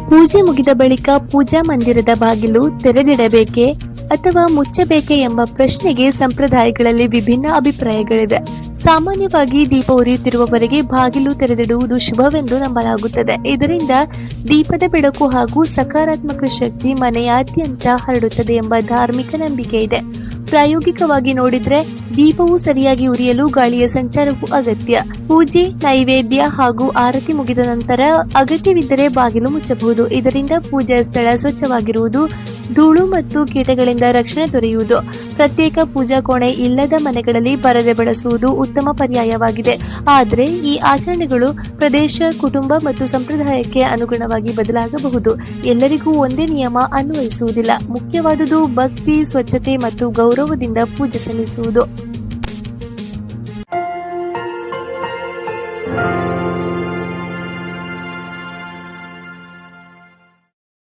ಪೂಜೆ ಮುಗಿದ ಬಳಿಕ ಪೂಜಾ ಮಂದಿರದ ಬಾಗಿಲು ತೆರೆದಿಡಬೇಕೇ ಅಥವಾ ಮುಚ್ಚಬೇಕೆ ಎಂಬ ಪ್ರಶ್ನೆಗೆ ಸಂಪ್ರದಾಯಗಳಲ್ಲಿ ವಿಭಿನ್ನ ಅಭಿಪ್ರಾಯಗಳಿವೆ. ಸಾಮಾನ್ಯವಾಗಿ ದೀಪ ಉರಿಯುತ್ತಿರುವವರೆಗೆ ಬಾಗಿಲು ತೆರೆದಿಡುವುದು ಶುಭವೆಂದು ನಂಬಲಾಗುತ್ತದೆ. ಇದರಿಂದ ದೀಪದ ಬೆಳಕು ಹಾಗೂ ಸಕಾರಾತ್ಮಕ ಶಕ್ತಿ ಮನೆಯಾದ್ಯಂತ ಹರಡುತ್ತದೆ ಎಂಬ ಧಾರ್ಮಿಕ ನಂಬಿಕೆ ಇದೆ. ಪ್ರಾಯೋಗಿಕವಾಗಿ ನೋಡಿದ್ರೆ ದೀಪವು ಸರಿಯಾಗಿ ಉರಿಯಲು ಗಾಳಿಯ ಸಂಚಾರವು ಅಗತ್ಯ. ಪೂಜೆ, ನೈವೇದ್ಯ ಹಾಗೂ ಆರತಿ ಮುಗಿದ ನಂತರ ಅಗತ್ಯವಿದ್ದರೆ ಬಾಗಿಲು ಮುಚ್ಚಬಹುದು. ಇದರಿಂದ ಪೂಜಾ ಸ್ಥಳ ಸ್ವಚ್ಛವಾಗಿರುವುದು, ಧೂಳು ಮತ್ತು ಕೀಟಗಳಿಂದ ರಕ್ಷಣೆ ದೊರೆಯುವುದು. ಪ್ರತ್ಯೇಕ ಪೂಜಾ ಕೋಣೆ ಇಲ್ಲದ ಮನೆಗಳಲ್ಲಿ ಪರದೆ ಬಳಸುವುದು ಉತ್ತಮ ಪರ್ಯಾಯವಾಗಿದೆ. ಆದರೆ ಈ ಆಚರಣೆಗಳು ಪ್ರದೇಶ, ಕುಟುಂಬ ಮತ್ತು ಸಂಪ್ರದಾಯಕ್ಕೆ ಅನುಗುಣವಾಗಿ ಬದಲಾಗಬಹುದು. ಎಲ್ಲರಿಗೂ ಒಂದೇ ನಿಯಮ ಅನ್ವಯಿಸುವುದಿಲ್ಲ. ಮುಖ್ಯವಾದುದು ಭಕ್ತಿ, ಸ್ವಚ್ಛತೆ ಮತ್ತು ಗೌರವದಿಂದ ಪೂಜೆ ಸಲ್ಲಿಸುವುದು.